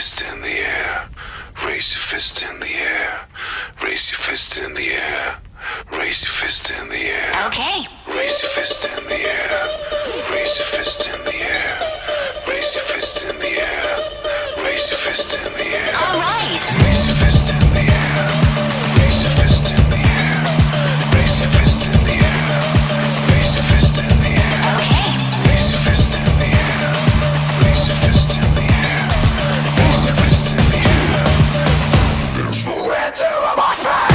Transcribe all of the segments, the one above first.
fist in the air. Raise your fist in the air. Raise your fist in the air. Raise your fist in the air. Okay. Raise your fist in the air. Raise your fist in the air. Raise your fist in the air. Raise your fist in the air. All right. Raise your fist in the air. Raise your fist in the air. Raise your fist in the air. Raise your fist in the air. Okay. Raise your fist in the air. Raise your fist in the air. Raise your fist in the air. Where to am I from?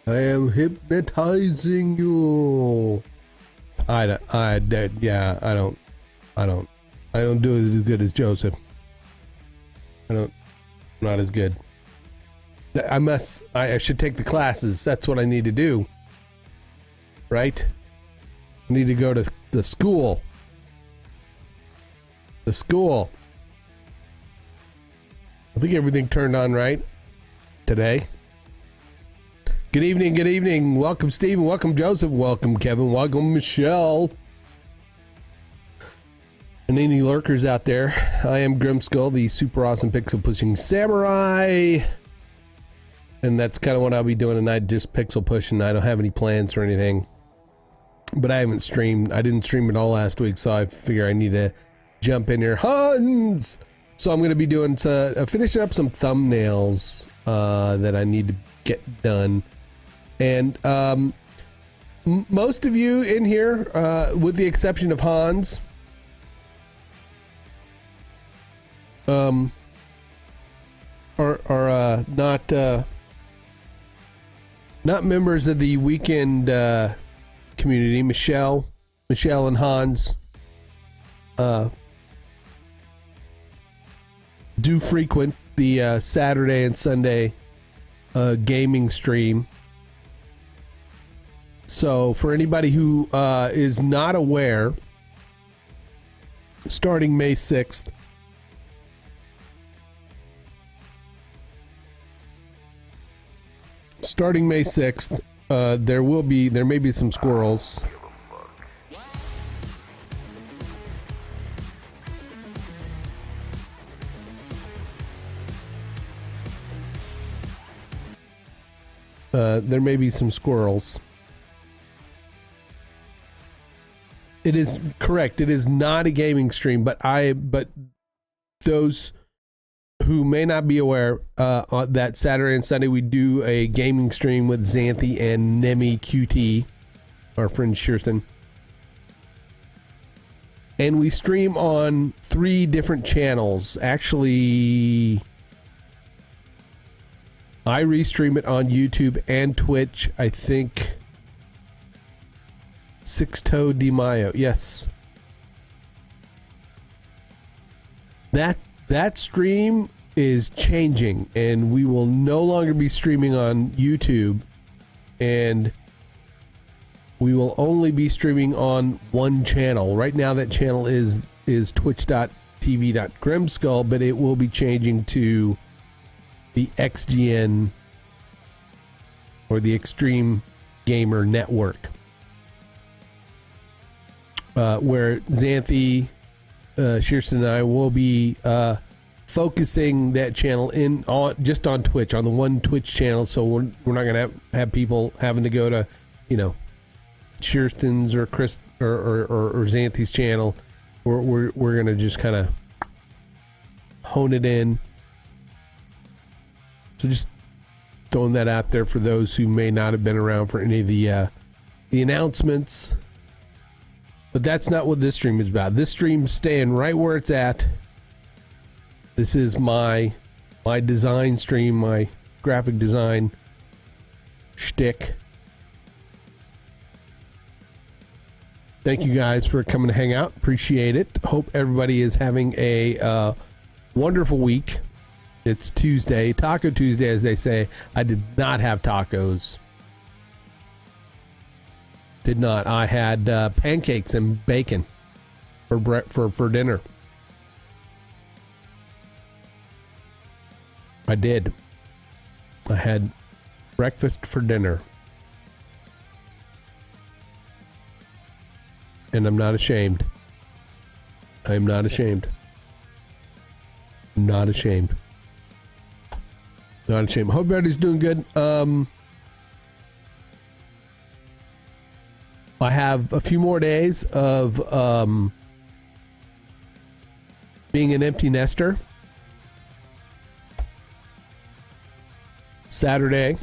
I am hypnotizing you. I don't do it as good as Joseph. I'm not as good. I should take the classes. That's what I need to do. Right? I need to go to the school. The school. I think everything turned on right today. Good evening, good evening. Welcome, Stephen. Welcome, Joseph. Welcome, Kevin. Welcome, Michelle. And any lurkers out there. I am Grimskull, the super awesome pixel pushing samurai. And that's kind of what I'll be doing tonight, just pixel pushing. I don't have any plans or anything. But I haven't streamed. I didn't stream at all last week, so I figure I need to jump in here. Hans! So I'm going to be doing, finishing up some thumbnails that I need to get done. And most of you in here, with the exception of Hans, are not members of the weekend community. Michelle and Hans do frequent the Saturday and Sunday gaming stream. So for anybody who is not aware, starting May 6th, there may be some squirrels. There may be some squirrels. It is correct. It is not a gaming stream, but those who may not be aware, on that Saturday and Sunday we do a gaming stream with Xanthi and Nemi QT, our friend Shearston. And we stream on 3 different channels. Actually, I restream it on YouTube and Twitch. I think Sixto Di Maio. Yes. That stream is changing, and we will no longer be streaming on YouTube, and we will only be streaming on one channel. Right now that channel is twitch.tv.grimskull, but it will be changing to the XGN or the Extreme Gamer Network, where Xanthi, Shearston, and I will be focusing that channel just on Twitch, on the one Twitch channel. So we're not gonna have people having to go to, Shearston's or Chris or Xanthi's channel. We're gonna just kind of hone it in. So just throwing that out there for those who may not have been around for any of the announcements. But that's not what this stream is about. This stream's staying right where it's at. This is my design stream, my graphic design shtick. Thank you guys for coming to hang out. Appreciate it. Hope everybody is having a wonderful week. It's Tuesday, Taco Tuesday, as they say. I did not have tacos. Did not. I had pancakes and bacon for dinner. I did. I had breakfast for dinner. And I'm not ashamed. I am not ashamed. Not ashamed. Not ashamed. Hope everybody's doing good. I have a few more days of being an empty nester. Saturday,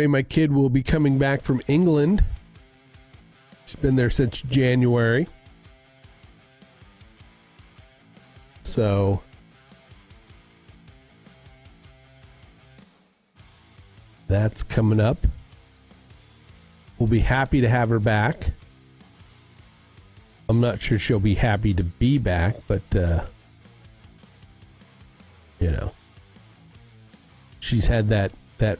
my kid will be coming back from England. She's been there since January. So that's coming up. We'll be happy to have her back. I'm not sure she'll be happy to be back, but you know, she's had that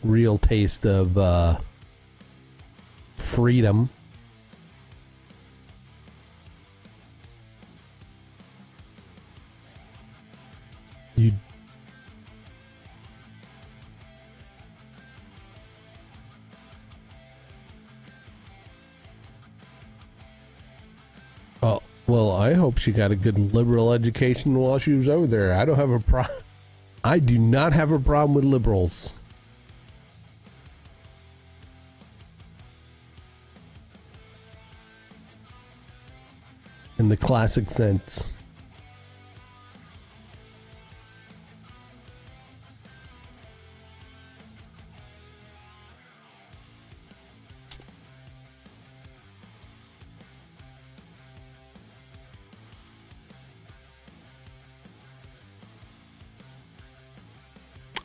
real taste of freedom. You Oh, well, I hope she got a good liberal education while she was over there. I don't have a problem. I do not have a problem with liberals. In the classic sense.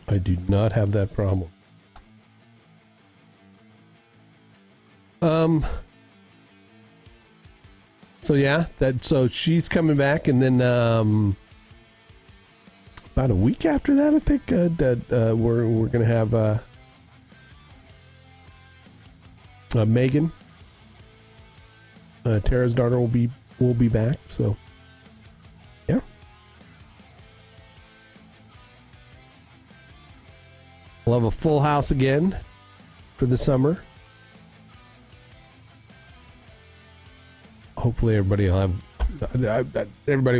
I do not have that problem. So yeah, so she's coming back, and then about a week after that, I think we're gonna have Megan, Tara's daughter, will be back. So yeah. We'll have a full house again for the summer. Hopefully everybody will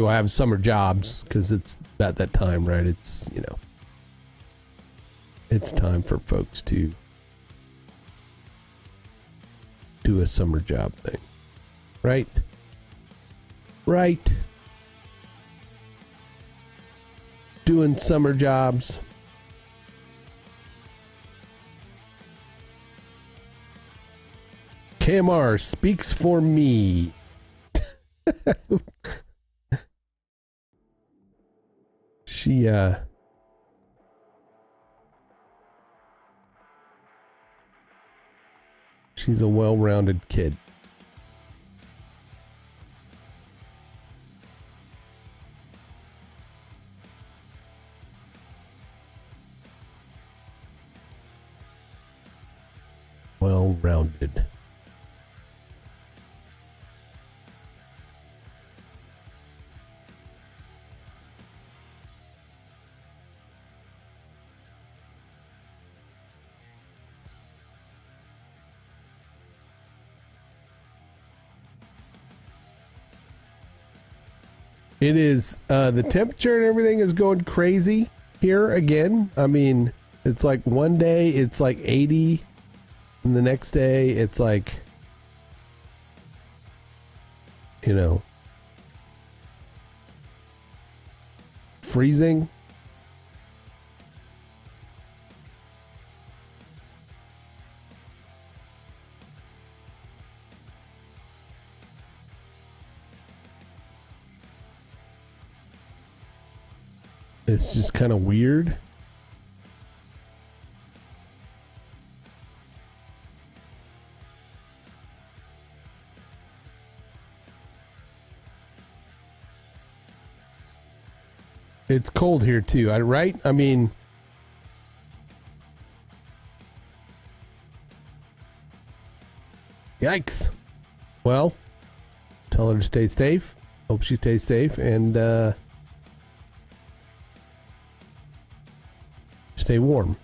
have summer jobs, because it's about that time, right? It's, you know, it's time for folks to do a summer job thing. Right? Right. Doing summer jobs. KMR speaks for me. She's a well-rounded kid. Well-rounded. It is, the temperature and everything is going crazy here again. I mean, it's like one day it's like 80, and the next day it's like, you know, freezing. It's just kind of weird. It's cold here too, right? I mean, yikes. Well, tell her to stay safe. Hope she stays safe, and stay warm.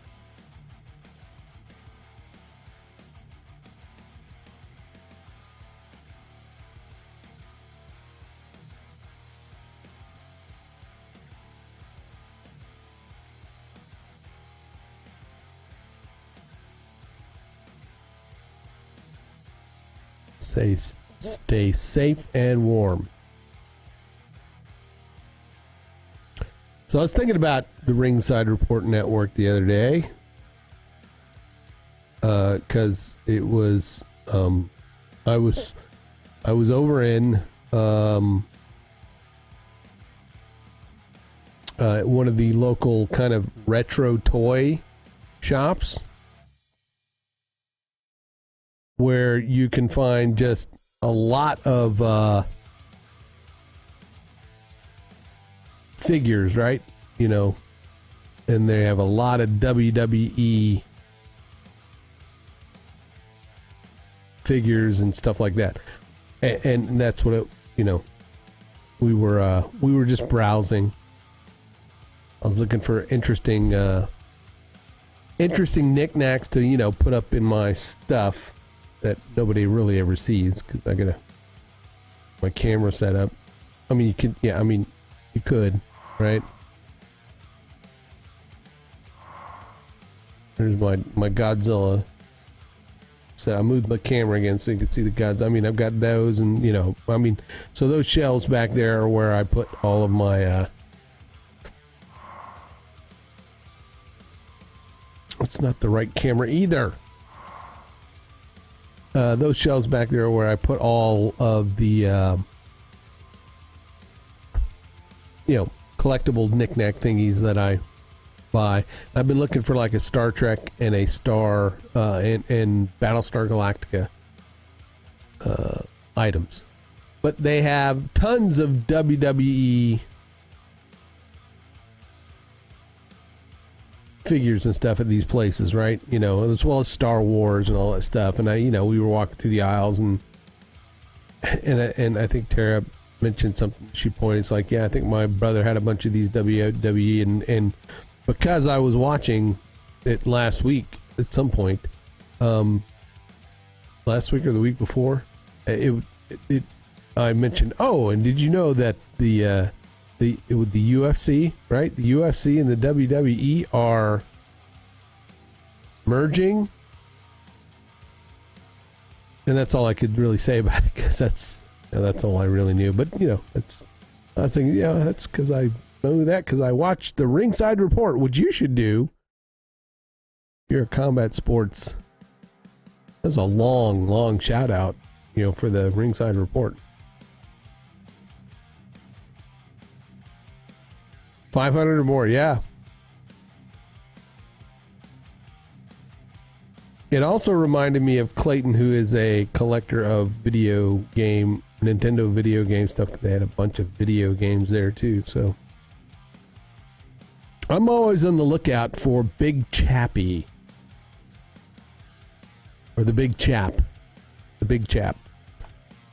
Stay safe and warm. So I was thinking about the Ringside Report Network the other day, because it was I was over in one of the local kind of retro toy shops, where you can find just a lot of figures, right? You know, and they have a lot of WWE figures and stuff like that. And that's what it, you know, we were just browsing. I was looking for interesting knickknacks to, you know, put up in my stuff that nobody really ever sees, because I got my camera set up. I mean, you can, yeah, I mean, you could, right? There's my Godzilla. So I moved the camera again so you can see the Gods. I mean, I've got those, and, you know, I mean, so those shelves back there are where I put all of my, it's not the right camera either. Those shelves back there are where I put all of the, you know, collectible knickknack thingies that I buy. I've been looking for like a Star Trek and a Star and Battlestar Galactica items, but they have tons of WWE figures and stuff at these places, right? You know, as well as Star Wars and all that stuff. And you know, we were walking through the aisles, and I think Tara mentioned something. She pointed, it's like, yeah, I think my brother had a bunch of these WWE, and because I was watching it last week at some point, last week or the week before, I mentioned, oh, and did you know that the UFC, right? The UFC and the WWE are merging, and that's all I could really say about it, because that's all I really knew. But you know, I was thinking, yeah, that's because I know that because I watched the Ringside Report, which you should do if you're a combat sports. That's a long shout out, you know, for the Ringside Report. 500 or more, yeah. It also reminded me of Clayton, who is a collector of Nintendo video game stuff. They had a bunch of video games there too, so I'm always on the lookout for Big Chappie, or the Big Chap,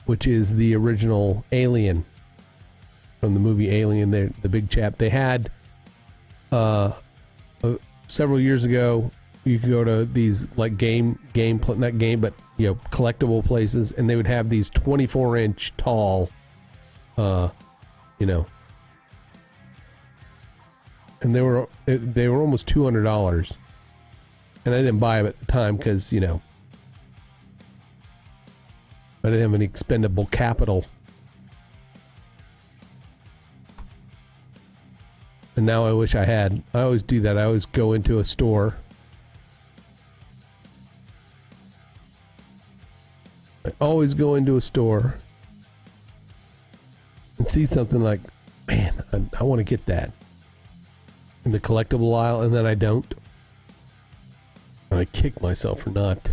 which is the original Alien from the movie Alien. There, the Big Chap. They had several years ago. You could go to these like not game, but you know, collectible places, and they would have these 24-inch tall, you know, and they were almost $200, and I didn't buy them at the time because, you know, I didn't have any expendable capital. And now I wish I had. I always do that. I always go into a store. I always go into a store and see something like, man, I want to get that in the collectible aisle, and then I don't. And I kick myself for not,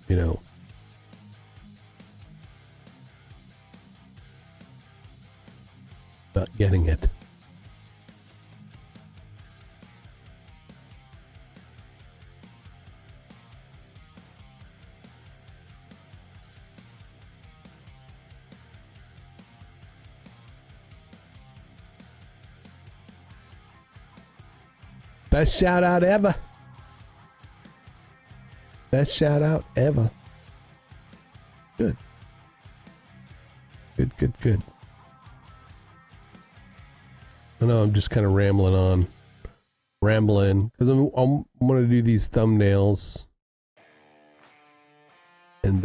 you know, not getting it. Best shout out ever. Best shout out ever. Good. Good. I know I'm just kind of rambling because I'm going to do these thumbnails, and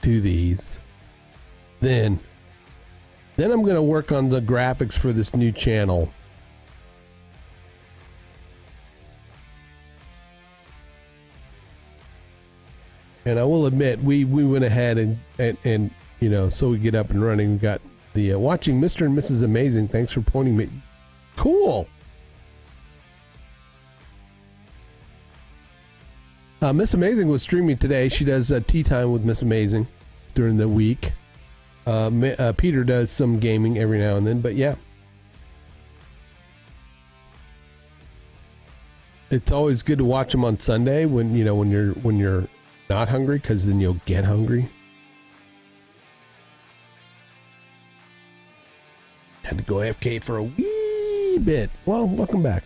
do these. Then I'm going to work on the graphics for this new channel. And I will admit, we went ahead and you know, so we get up and running. We got the watching Mr. and Mrs. Amazing. Thanks for pointing me. Cool. Miss Amazing was streaming today. She does tea time with Miss Amazing during the week. Peter does some gaming every now and then, but yeah. It's always good to watch them on Sunday when you're not hungry, because then you'll get hungry. Had to go AFK for a wee bit. Well, welcome back.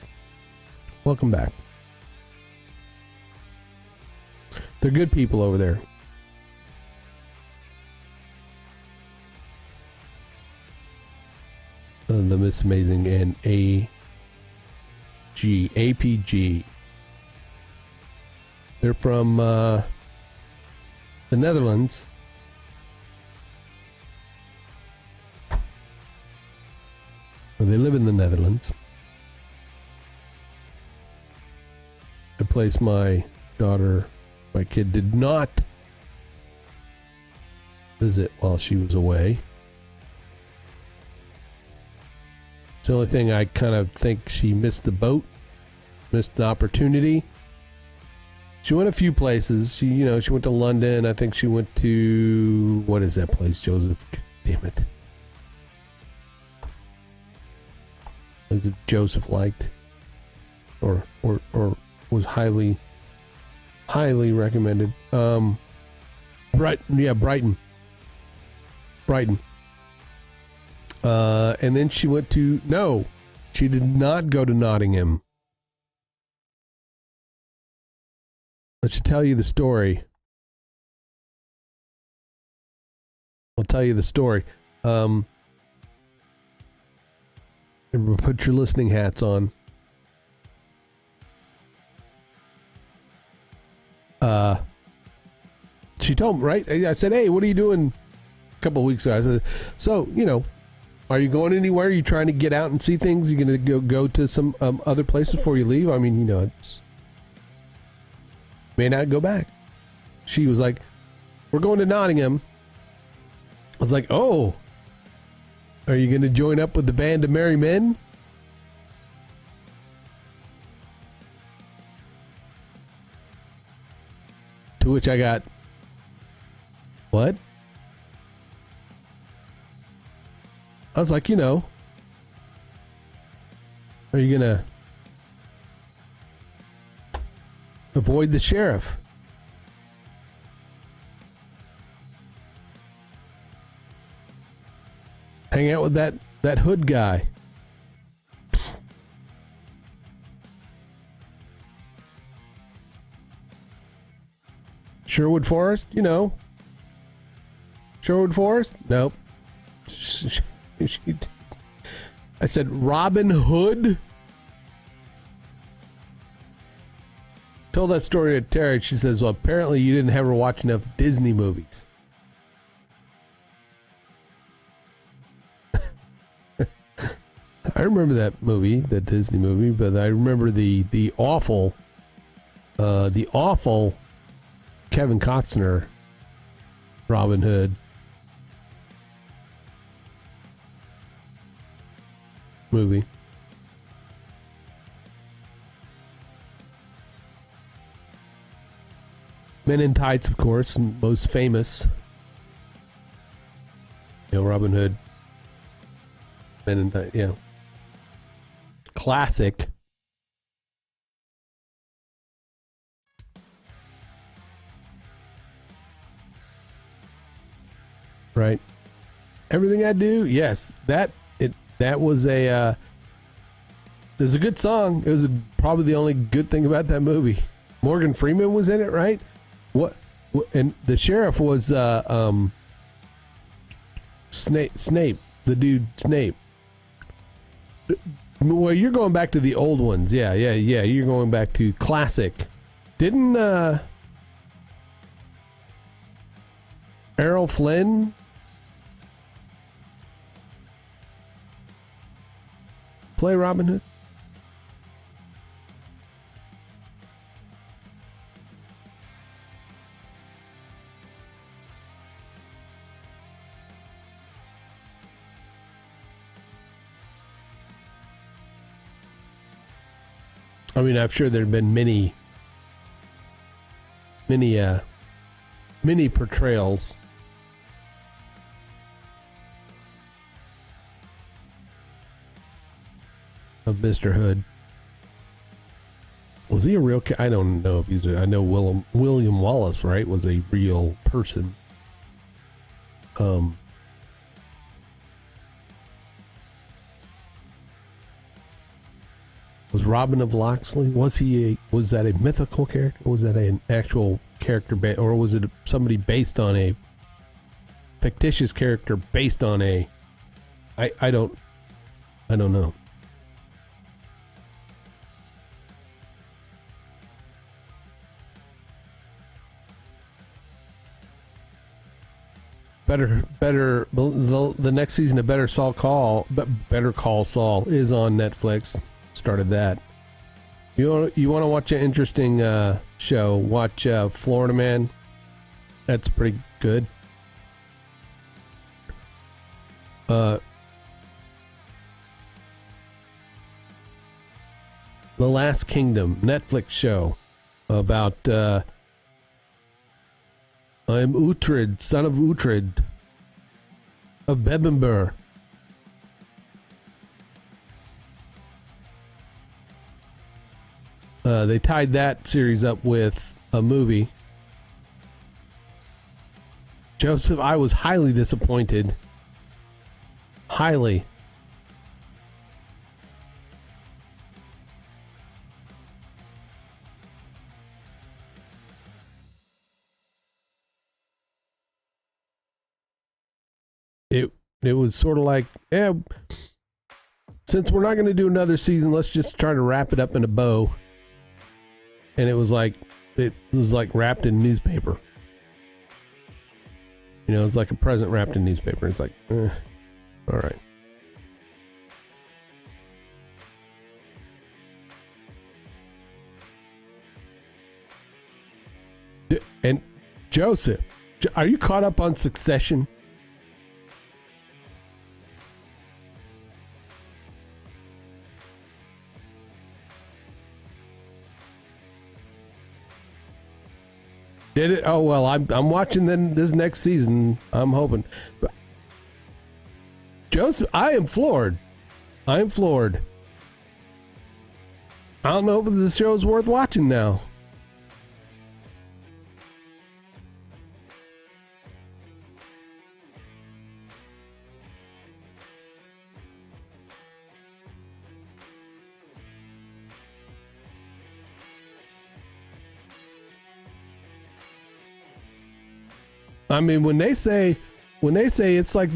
Welcome back. They're good people over there. The Miss Amazing and APG. They're from the Netherlands. Or they live in the Netherlands. A place my kid did not visit while she was away. It's the only thing I kind of think she missed the boat, missed an opportunity. She went a few places. She went to London. I think she went to, what is that place, Joseph? Damn it. Was it Joseph liked? Or was highly recommended. Brighton. And then she went to, no, she did not go to Nottingham. Let's tell you the story. I'll tell you the story. Put your listening hats on. She told me, right? I said, hey, what are you doing? A couple of weeks ago. I said, so, are you going anywhere? Are you trying to get out and see things? Are you going to go to some other places before you leave? I mean, it's may not go back. She was like, we're going to Nottingham. I was like, oh, are you going to join up with the band of merry men? To which I got, what? I was like, are you going to avoid the sheriff? Hang out with that hood guy? Sherwood Forest, Sherwood Forest? Nope. I said Robin Hood. Told that story to Terry. She says, well, apparently you didn't ever watch enough Disney movies. I remember that movie, the Disney movie, but I remember the awful Kevin Costner Robin Hood movie. Men in Tights, of course, most famous. Robin Hood. Men in Tights, classic. Right. Everything I Do, yes. That was a it was a good song. It was probably the only good thing about that movie. Morgan Freeman was in it, right? What and the sheriff was Snape, the dude Snape. Well, you're going back to the old ones. Yeah. You're going back to classic. Didn't Errol Flynn play Robin Hood? I mean, I'm sure there have been many portrayals. Of Mr. Hood. Was he a real? I don't know if he's. I know William Wallace, right, was a real person. Was Robin of Locksley? Was that a mythical character? Was that an actual character, or was it somebody based on a fictitious character based on a? I don't know. The next season of Better Call Saul is on Netflix. Started that. You want to watch an interesting show? Watch Florida Man. That's pretty good. The Last Kingdom Netflix show about I'm Uhtred, son of Uhtred of Bebbanburg. They tied that series up with a movie. Joseph, I was highly disappointed. Highly. It was sort of like, yeah, since we're not going to do another season, let's just try to wrap it up in a bow. And it was like wrapped in newspaper. You know, it's like a present wrapped in newspaper. It's like, all right. And Joseph, are you caught up on Succession? Did it? Oh well, I'm watching this next season. I'm hoping. Joseph, I am floored. I don't know if the show's worth watching now. I mean, when they say it's like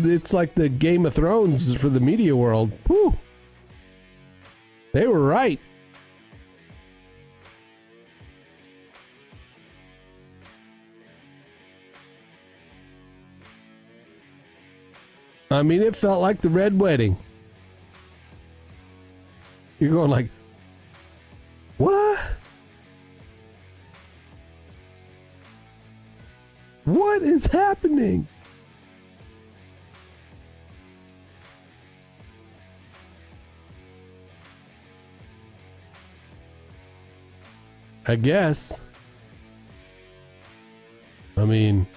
the Game of Thrones for the media world, whew, they were right. I mean, it felt like the Red Wedding. You're going like, what? What is happening? I guess. I mean,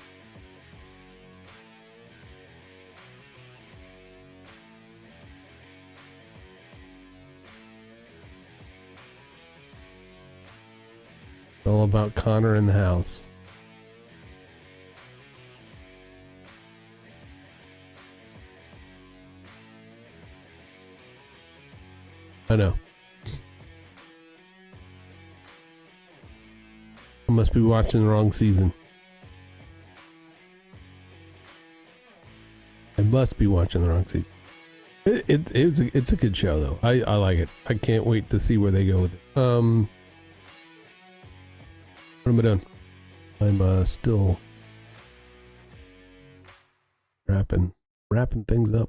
it's all about Connor in the house. I know. I must be watching the wrong season. I must be watching the wrong season. It's a good show though. I like it. I can't wait to see where they go with it. What am I doing? I'm still wrapping things up.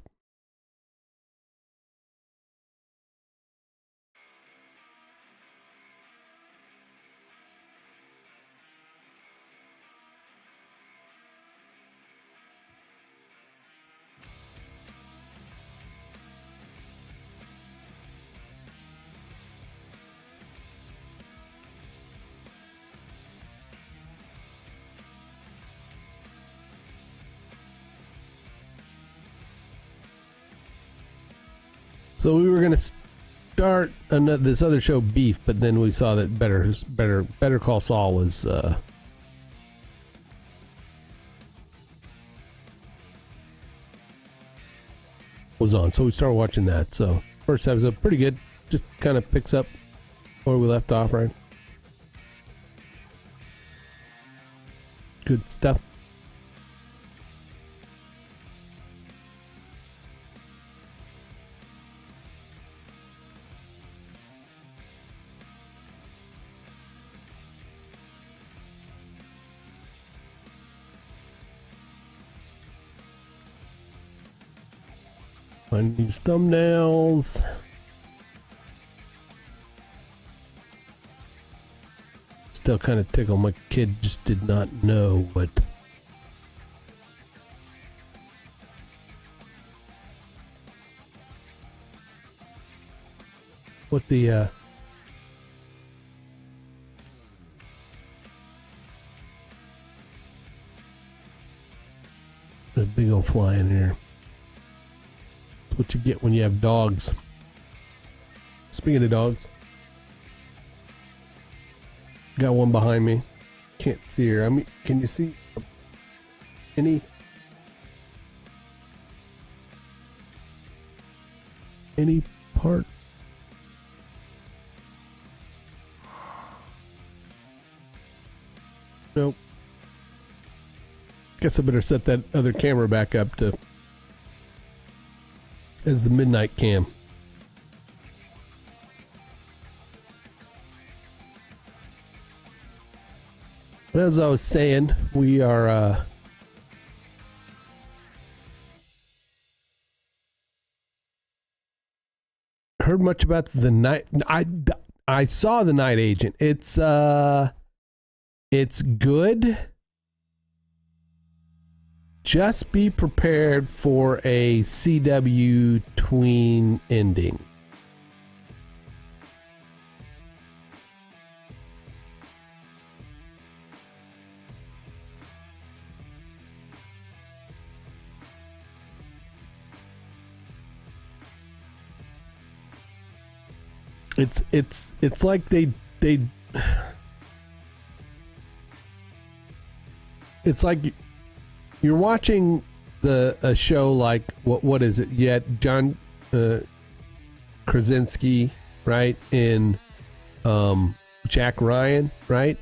So we were gonna start this other show, Beef, but then we saw that Better Call Saul was on, so we started watching that. So first episode, pretty good. Just kind of picks up where we left off, right? Good stuff. Find these thumbnails. Still kind of tickled. My kid just did not know what the big old fly in here. That's what you get when you have dogs. Speaking of dogs, got one behind me. Can't see her. I mean, can you see any part? Nope. Guess I better set that other camera back up to as the midnight cam. But as I was saying, we are heard much about the night. I saw The Night Agent. It's good. Just be prepared for a CW tween ending. It's like they it's like you're watching a show like what is it? You had John Krasinski, right, in Jack Ryan, right?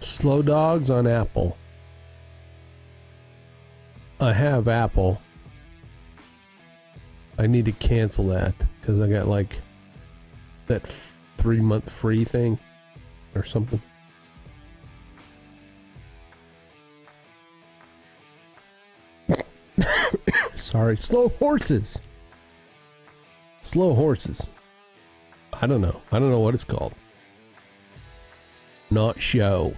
Slow Dogs on Apple. I have Apple. I need to cancel that because I got like that 3-month free thing or something. Sorry. Slow Horses. Slow Horses. I don't know. I don't know what it's called. Not show.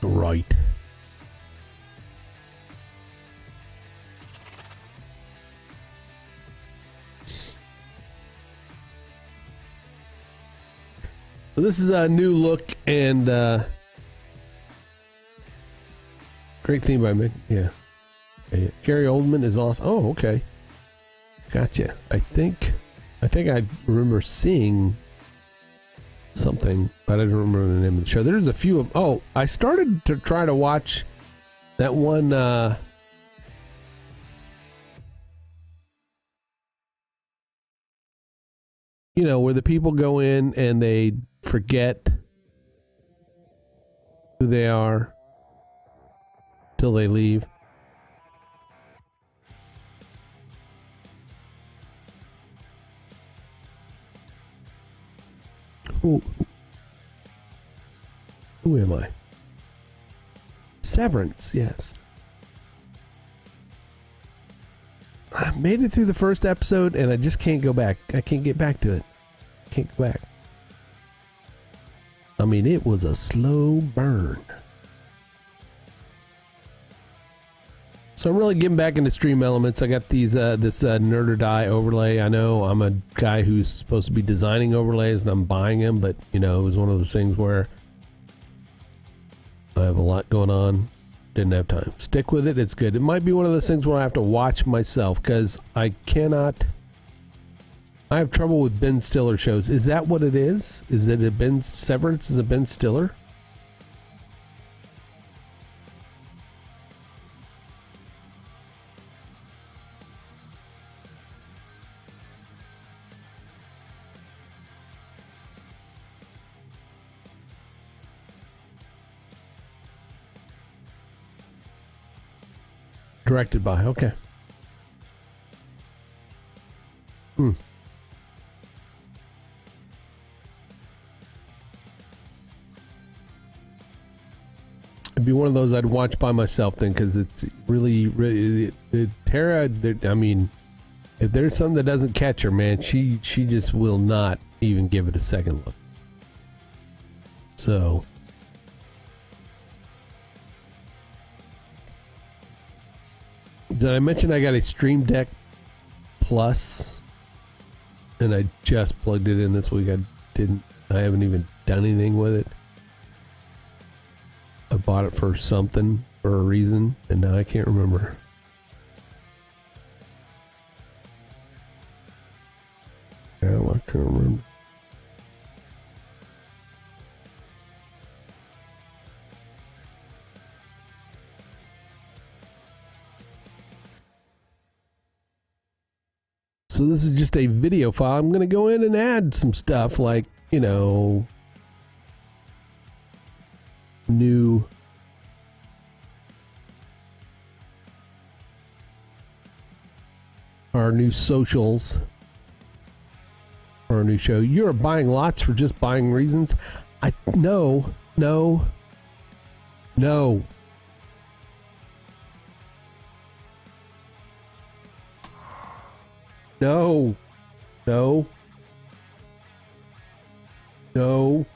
Right. So this is a new look and great theme by me. Yeah. Gary Oldman is awesome. Oh, okay. Gotcha. I think I remember seeing something, but I don't remember the name of the show. There's a few of. Oh, I started to try to watch that one. You know, where the people go in and they forget who they are till they leave. Who am I? Severance, yes. I made it through the first episode and I just can't go back. I can't get back to it. Can't go back. I mean, it was a slow burn. So I'm really getting back into stream elements. I got these this Nerd or Die overlay. I know I'm a guy who's supposed to be designing overlays and I'm buying them, but you know, it was one of those things where I have a lot going on. Didn't have time. Stick with it. It's good. It might be one of those things where I have to watch myself because I cannot. I have trouble with Ben Stiller shows. Is that what it is? Is it a Ben Severance? Is it Ben Stiller? Directed by, okay. It'd be one of those I'd watch by myself then, because it's really Tara. I mean, if there's something that doesn't catch her, man, she just will not even give it a second look. So. Did I mention I got a Stream Deck Plus? And I just plugged it in this week. I haven't even done anything with it. I bought it for something, for a reason, and now I can't remember. Yeah, I can't remember. So this is just a video file. I'm going to go in and add some stuff like, you know, our new socials, our new show. You're buying lots for just buying reasons. No. No. No. No. No. No.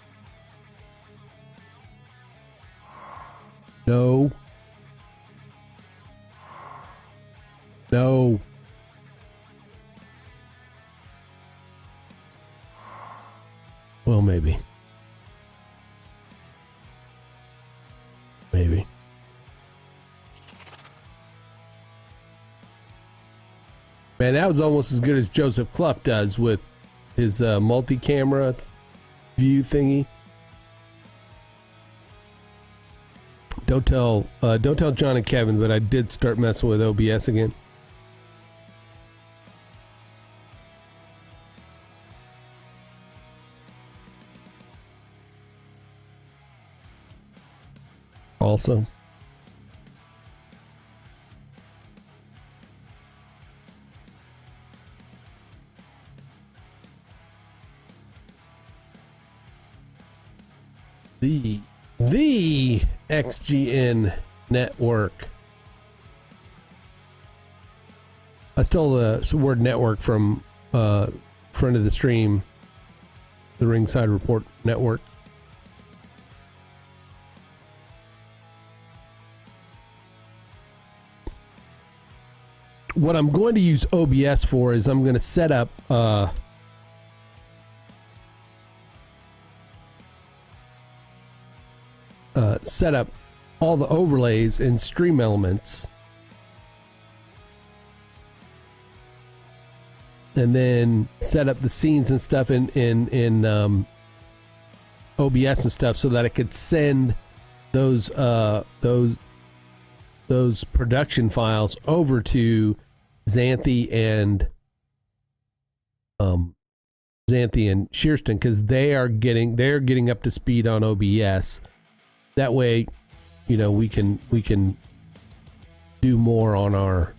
No. Well, maybe. Maybe. Man, that was almost as good as Joseph Clough does with his multi-camera view thingy. Don't tell John and Kevin, but I did start messing with OBS again. Also. The XGN network. I stole the word network from friend of the stream, the Ringside Report Network. What I'm going to use OBS for is I'm going to set up all the overlays in Stream Elements, and then set up the scenes and stuff in OBS and stuff, so that I could send those production files over to Xanthi and Shearston, because they're getting up to speed on OBS. That way, you know, we can do more on our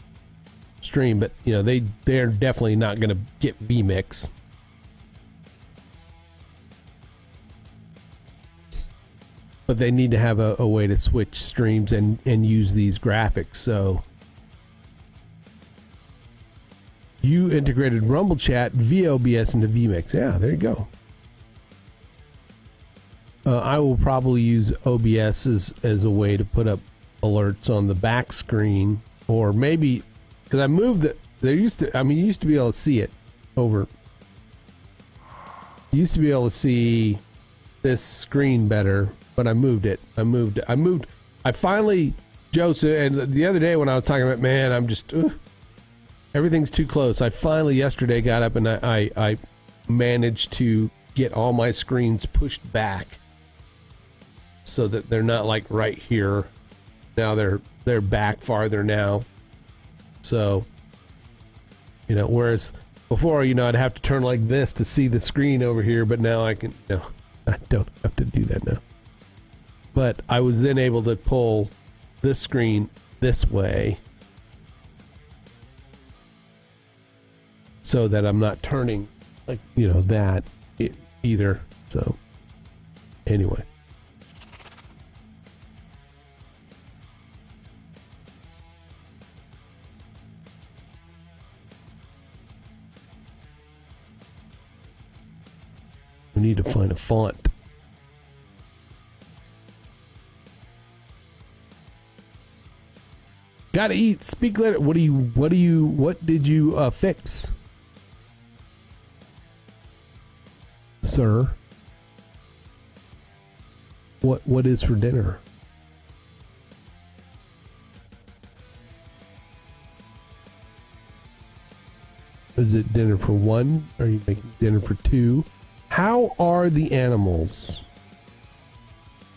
stream, but you know, they're definitely not going to get vMix. But they need to have a way to switch streams and use these graphics. So you integrated Rumble Chat via OBS into vMix. Yeah, there you go. I will probably use OBS as a way to put up alerts on the back screen, or maybe because I moved it. You used to be able to see it over. You used to be able to see this screen better, but I moved it. I finally, Joseph, and the other day when I was talking about, man, I'm just, everything's too close. I finally yesterday got up and I managed to get all my screens pushed back so that they're not like right here. Now they're back farther now. So, whereas before, I'd have to turn like this to see the screen over here, but now I don't have to do that now. But I was then able to pull this screen this way so that I'm not turning like, that either. So anyway. We need to find a font. Gotta eat. Speak later. What did you fix, sir? What is for dinner? Is it dinner for one? Are you making dinner for two? How are the animals?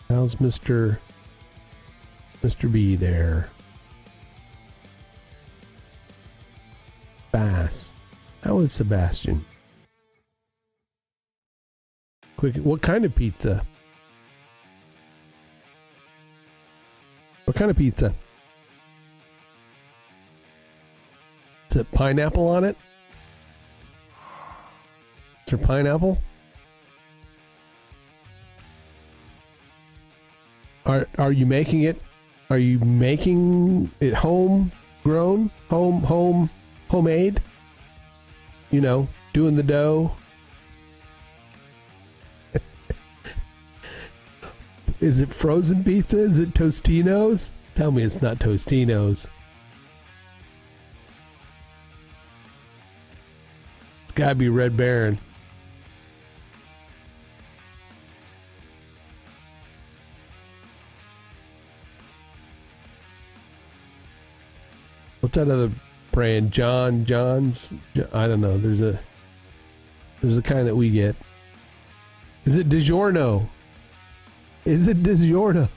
How's Mr. B there? Bass. How is Sebastian? Quick, what kind of pizza? What kind of pizza? Is it pineapple on it? Is there pineapple? Are you making it? Are you making it homegrown? Homemade? Doing the dough? Is it frozen pizza? Is it Tostino's? Tell me it's not Tostino's. It's gotta be Red Baron. What's that other brand? John's? I don't know. There's a kind that we get. Is it DiGiorno? Is it DiGiorno?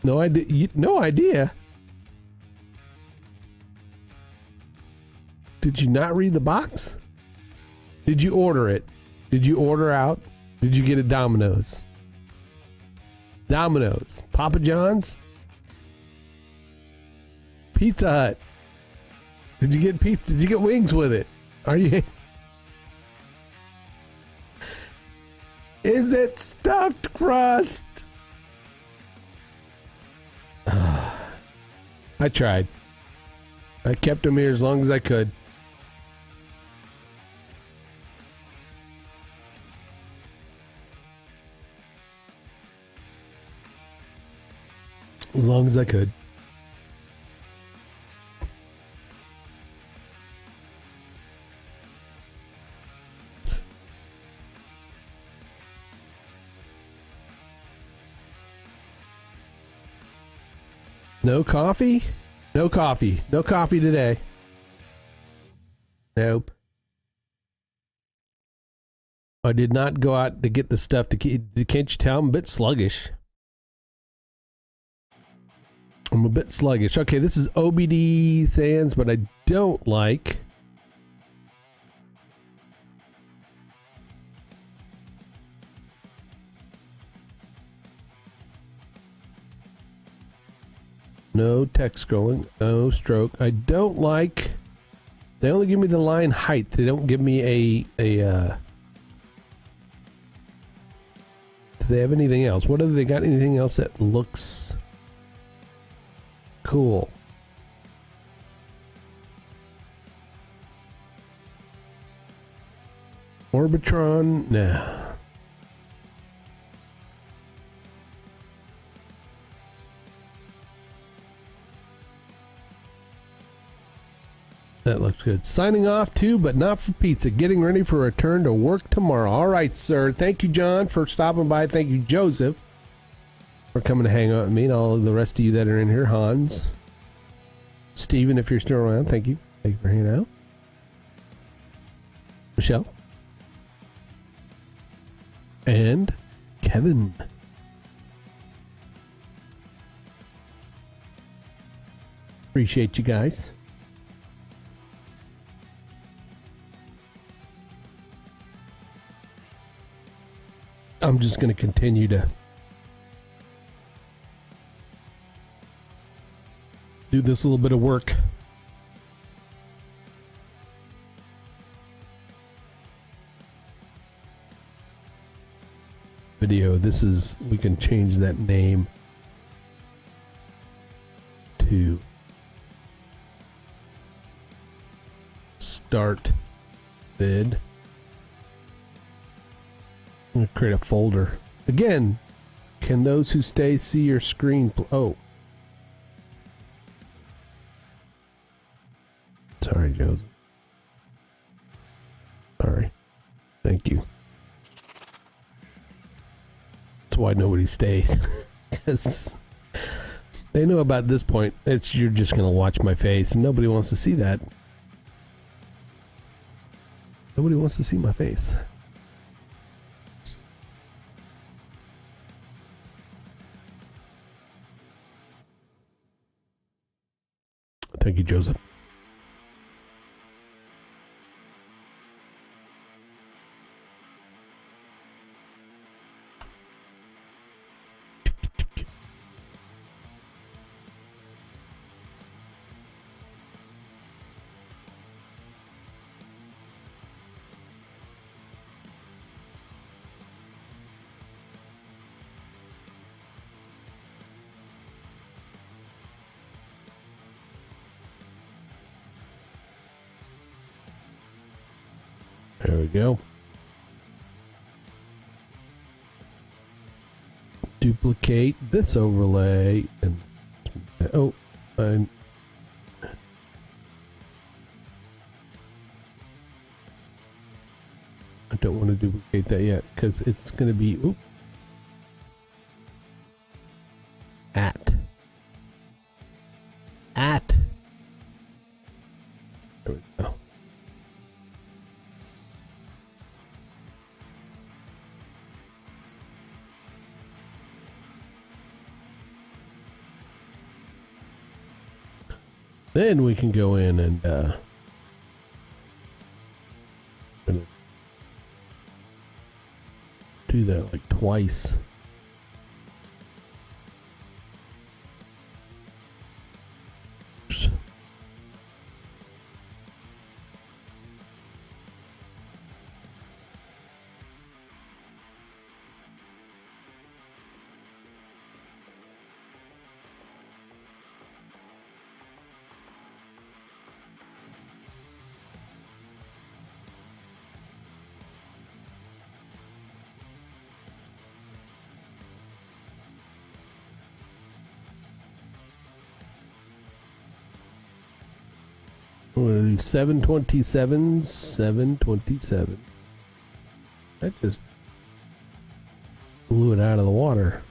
No idea. No idea. Did you not read the box? Did you order it? Did you order out? Did you get it Domino's? Domino's, Papa John's, Pizza Hut. Did you get pizza? Did you get wings with it? Are you? Is it stuffed crust? I tried. I kept them here as long as I could. As long as I could. No coffee? No coffee. No coffee today. Nope. I did not go out to get the stuff to keep. Can't you tell I'm a bit sluggish? I'm a bit sluggish. Okay, this is OBD Sands, but I don't like. No text scrolling. No stroke. I don't like. They only give me the line height. They don't give me do they have anything else? What have they got? Anything else that looks Cool. Orbitron, nah. That looks good. Signing off too, but not for pizza. Getting ready for return to work tomorrow. All right, sir. Thank you, John, for stopping by. Thank you, Joseph, for coming to hang out with me, and all of the rest of you that are in here. Hans, Steven, if you're still around, thank you. Thank you for hanging out. Michelle. And Kevin. Appreciate you guys. I'm just going to continue to do this little bit of work. Video. This is, we can change that name to start vid. I'm gonna create a folder. Again, can those who stay see your screen? Oh. Sorry, Joseph. Sorry. Thank you. That's why nobody stays. Because they know about this point, it's you're just gonna watch my face, and nobody wants to see that. Nobody wants to see my face. Thank you, Joseph. There we go. Duplicate this overlay and oh, I don't want to duplicate that yet because it's going to be at there we go. Then we can go in and do that like twice. We're gonna do 727, 727. That just blew it out of the water.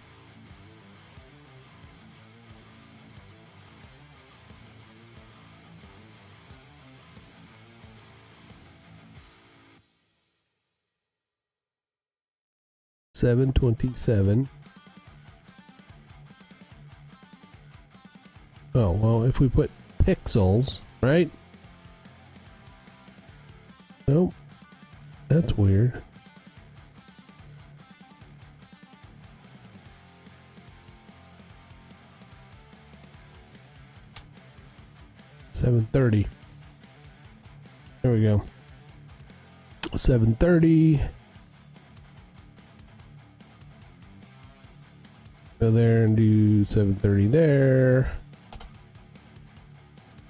$727. Oh well, if we put pixels, right? Nope. That's weird. $730. There we go. $730. Go there and do $730 there.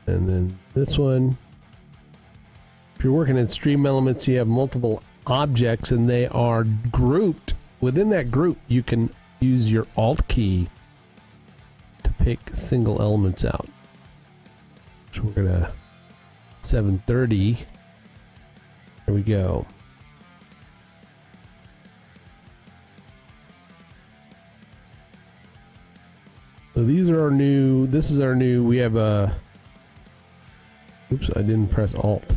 And then this one. If you're working in Stream Elements, you have multiple objects and they are grouped. Within that group, you can use your Alt key to pick single elements out. So we're gonna 730. There we go. So these are our new, this is our new, we have a, oops, I didn't press Alt.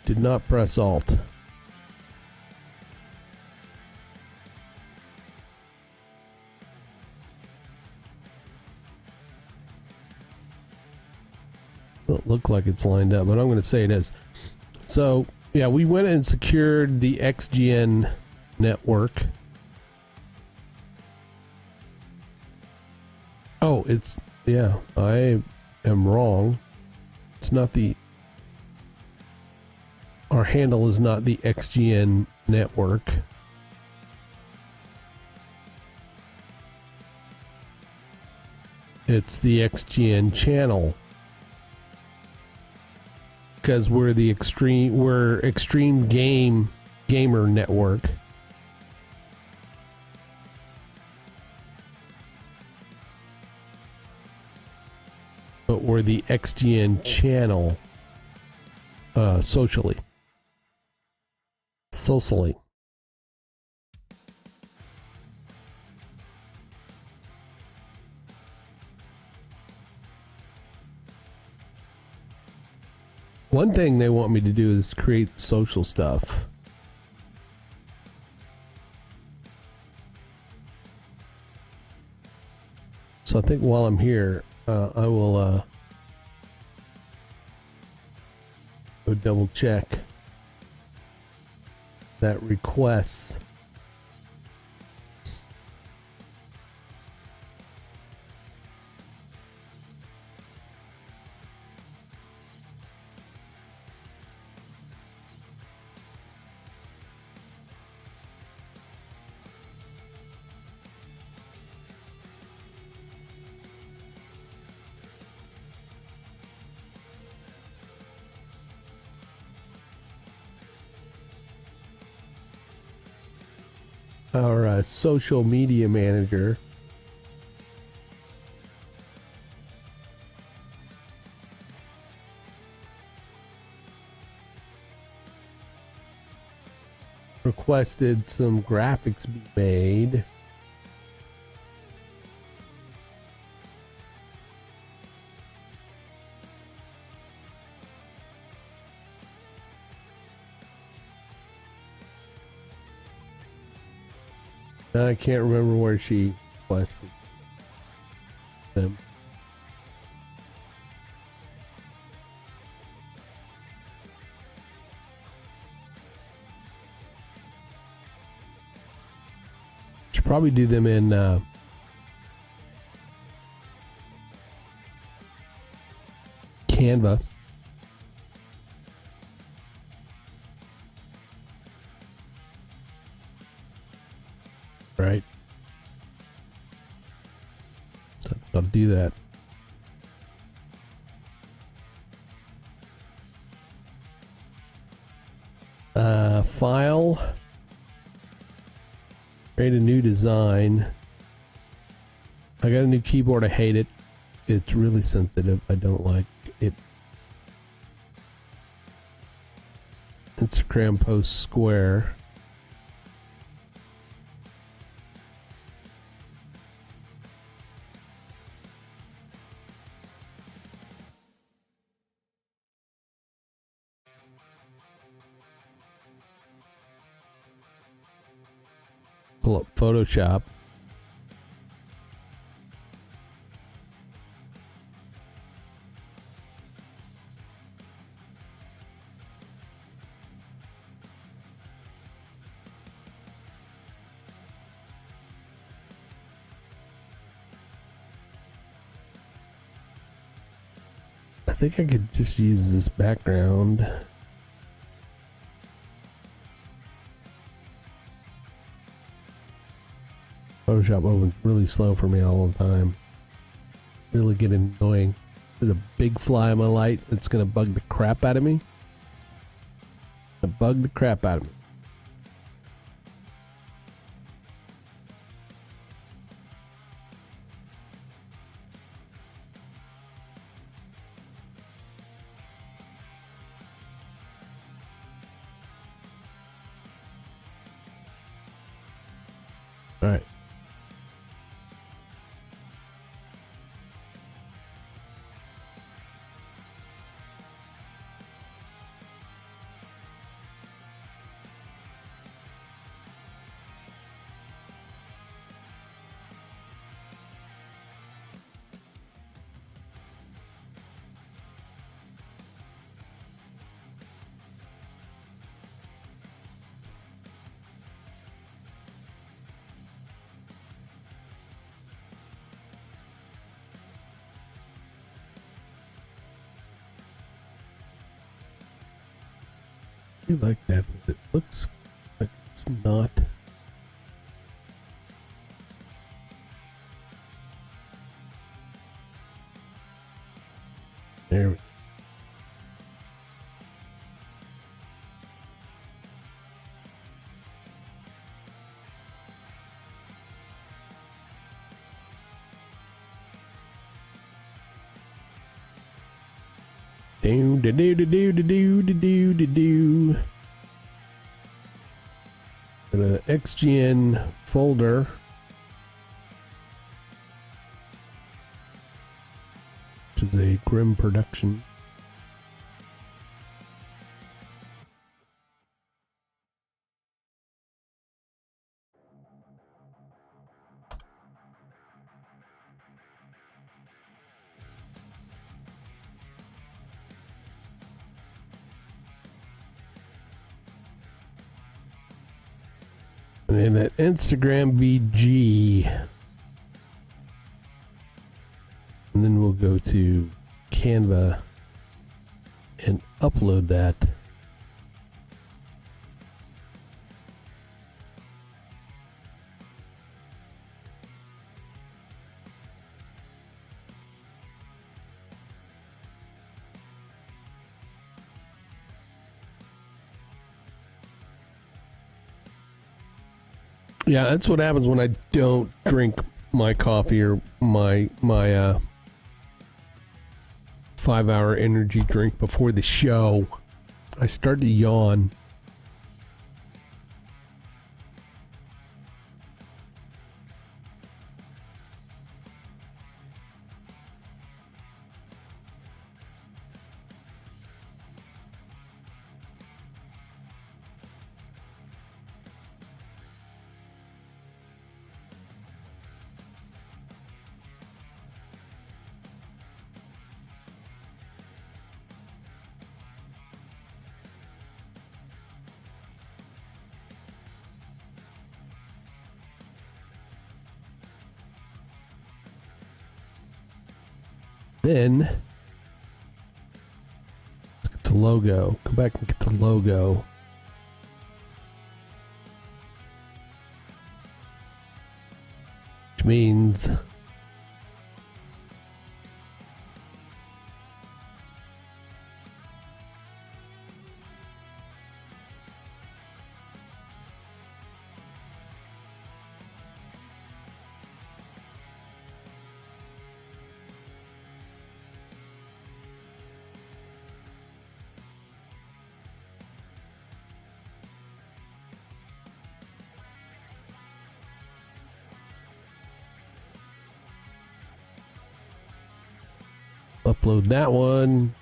Did not press Alt. Don't look like it's lined up, but I'm going to say it is. So, yeah, we went and secured the XGN network. Oh, it's, yeah, I am wrong. It's not the, our handle is not the XGN network. It's the XGN channel. Because we're the extreme gamer network. But we're the XGN channel socially. One thing they want me to do is create social stuff. So I think while I'm here, I will go double check that requests. Our social media manager. Requested some graphics be made. I can't remember where she requested them. Should probably do them in Canva. Right. I'll do that. File. Create a new design. I got a new keyboard. I hate it. It's really sensitive. I don't like it. Instagram post square. Pull up Photoshop. I think I could just use this background. Photoshop opens really slow for me all the time. Really getting annoying. There's a big fly on my light that's gonna bug the crap out of me. Bug the crap out of me. All right. I do like that, but it looks like it's not. There we go. Do do do do do do do do do do. Go to the XGN folder. Which is a Grim production. And then at Instagram VG. And then we'll go to Canva and upload that. Yeah, that's what happens when I don't drink my coffee or my 5-hour energy drink before the show. I start to yawn. Then let's get the logo. Go back and get the logo. Which means upload that one.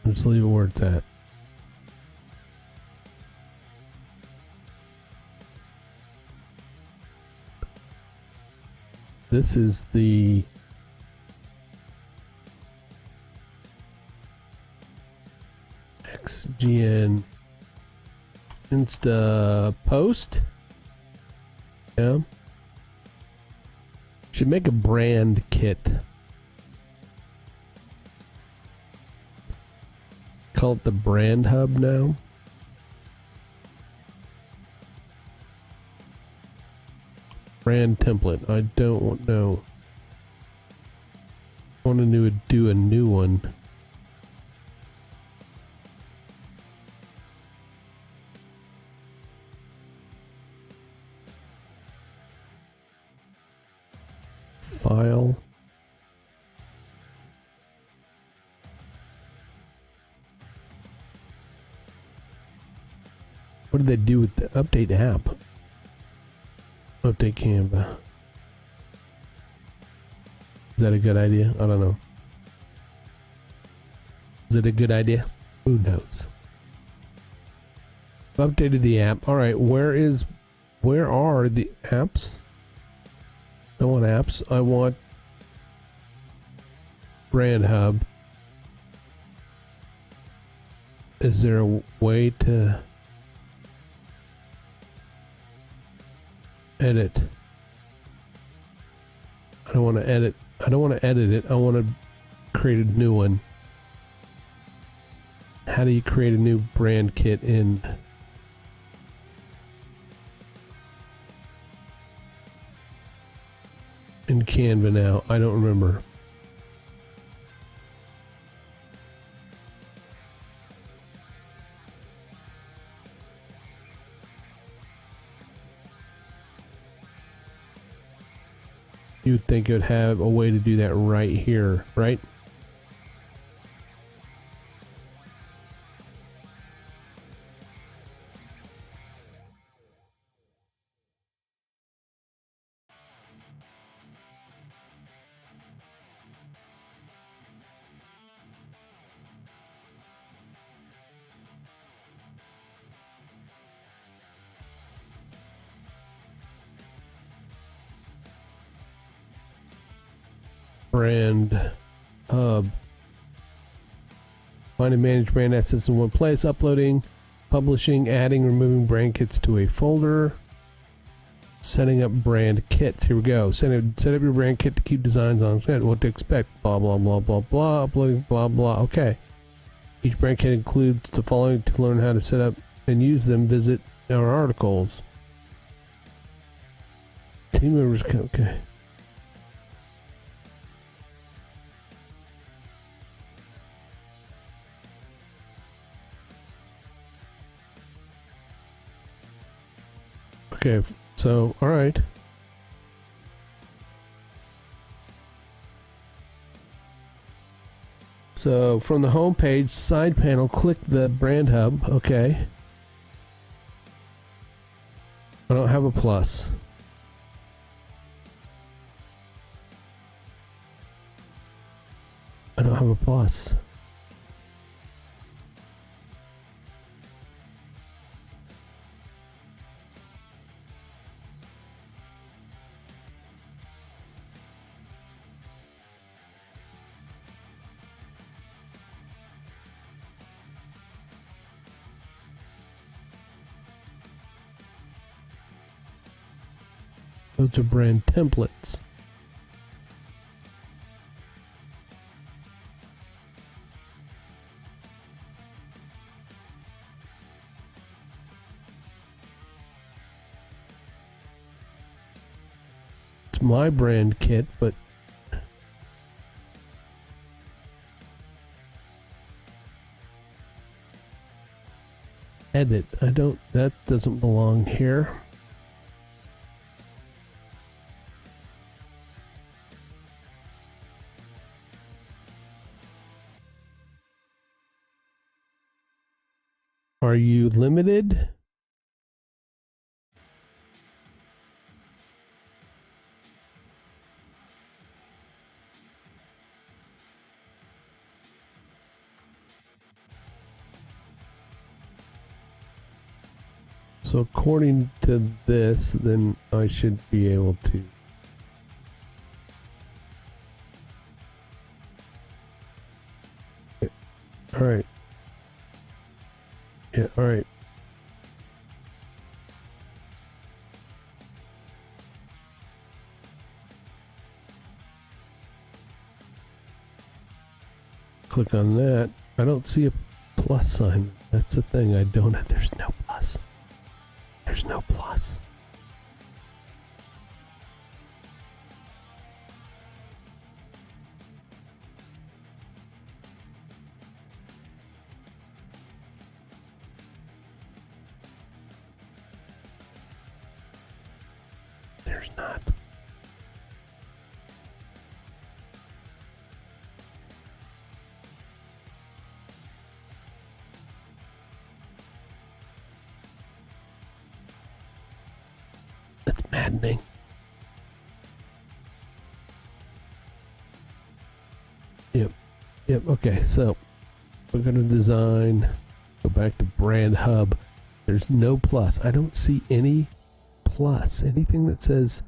Just leave it where it's at. This is the GN Insta post. Yeah. Should make a brand kit. Call it the brand hub now. Brand template. I don't know. I want to do a new one. File. What did they do with the update app? Update Canva. Is that a good idea? I don't know. Is it a good idea? Who knows? Updated the app. All right, where are the apps? I don't want apps. I want brand hub. Is there a way to edit? I don't want to edit. I don't want to edit it. I want to create a new one. How do you create a new brand kit in Canva now? I don't remember. You'd think it would have a way to do that right here, right? Brand hub. Find and manage brand assets in one place. Uploading, publishing, adding, removing brand kits to a folder. Setting up brand kits. Here we go. Set up your brand kit to keep designs on set. What to expect. Blah, blah, blah, blah, blah. Uploading, blah, blah. Okay. Each brand kit includes the following. To learn how to set up and use them, visit our articles. Team members can, okay. Okay, so, alright. So, from the home page, side panel, click the brand hub. Okay. I don't have a plus. I don't have a plus. Those are brand templates. It's my brand kit, but edit. I don't, that doesn't belong here. Are you limited? So according to this, then I should be able to. All right. Yeah, all right. Click on that. I don't see a plus sign. That's the thing. I don't. There's no plus. There's no plus. There's not. That's maddening. Yep. Yep. Okay. So we're going to design. Go back to brand hub. There's no plus. I don't see any plus. Anything that says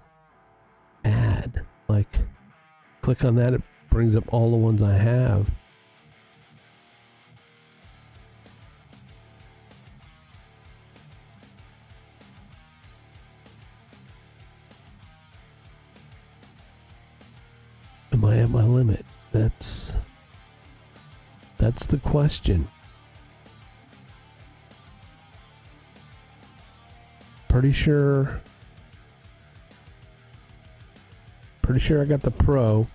add. Like, click on that. It brings up all the ones I have. Am I at my limit? That's the question. Pretty sure I got the Pro.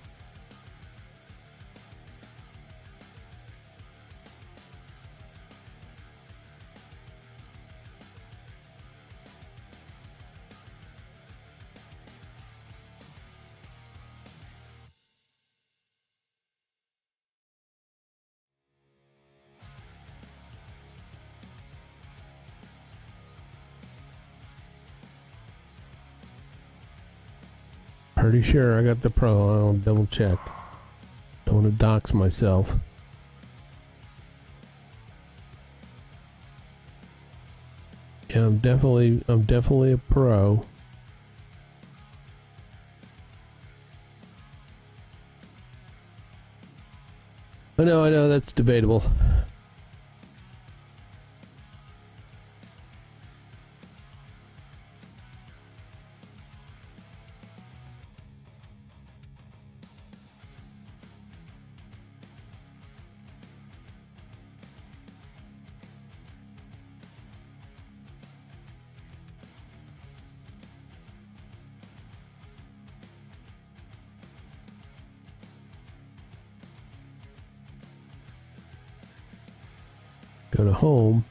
Pretty sure I got the Pro. I'll double check. Don't want to dox myself. Yeah, I'm definitely a Pro. I know, that's debatable. Go to home,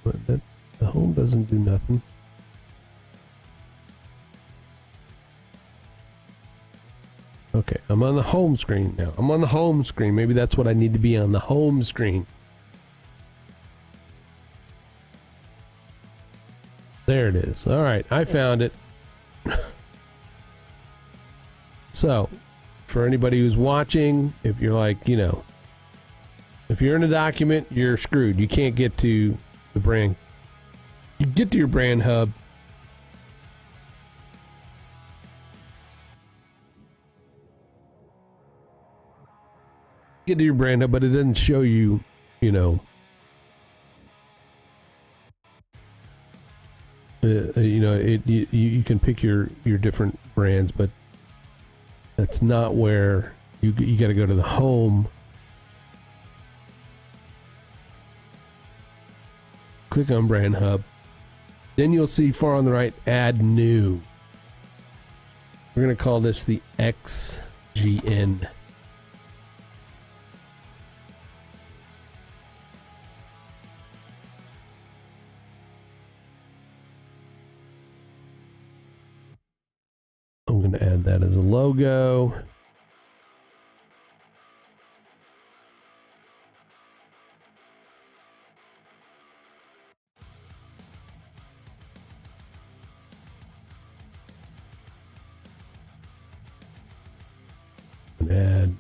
but the home doesn't do nothing. Okay, I'm on the home screen now. I'm on the home screen. Maybe that's what I need to be on, the home screen. There it is. All right, I found it. So, for anybody who's watching, if you're like, you know, if you're in a document, you're screwed. You can't get to the brand. You get to your brand hub. Get to your brand hub, but it doesn't show you, you know, you can pick your different brands, but that's not where you got to go to the home. Click on brand hub. Then you'll see far on the right, add new. We're going to call this the XGN. I'm going to add that as a logo. Add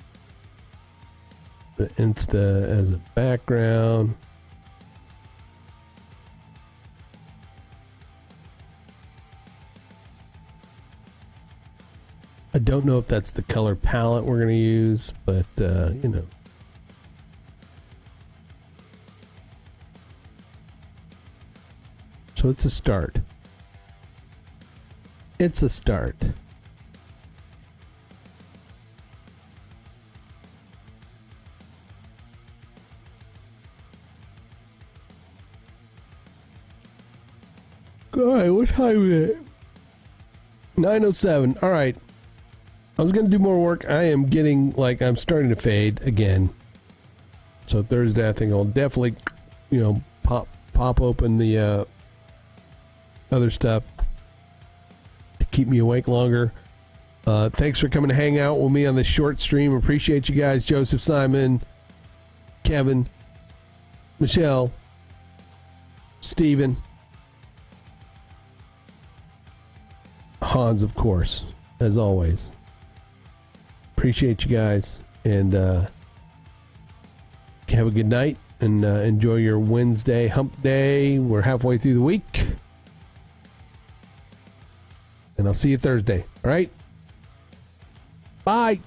the Insta as a background. I don't know if that's the color palette we're going to use, but you know. So it's a start. It's a start. All right, what time is it? 9:07. All right. I was going to do more work. I am getting, like, I'm starting to fade again. So Thursday, I think I'll definitely, pop open the other stuff to keep me awake longer. Thanks for coming to hang out with me on this short stream. Appreciate you guys. Joseph, Simon, Kevin, Michelle, Steven, Hans, of course, as always. Appreciate you guys, and have a good night, and enjoy your Wednesday hump day. We're halfway through the week, and I'll see you Thursday. All right? Bye.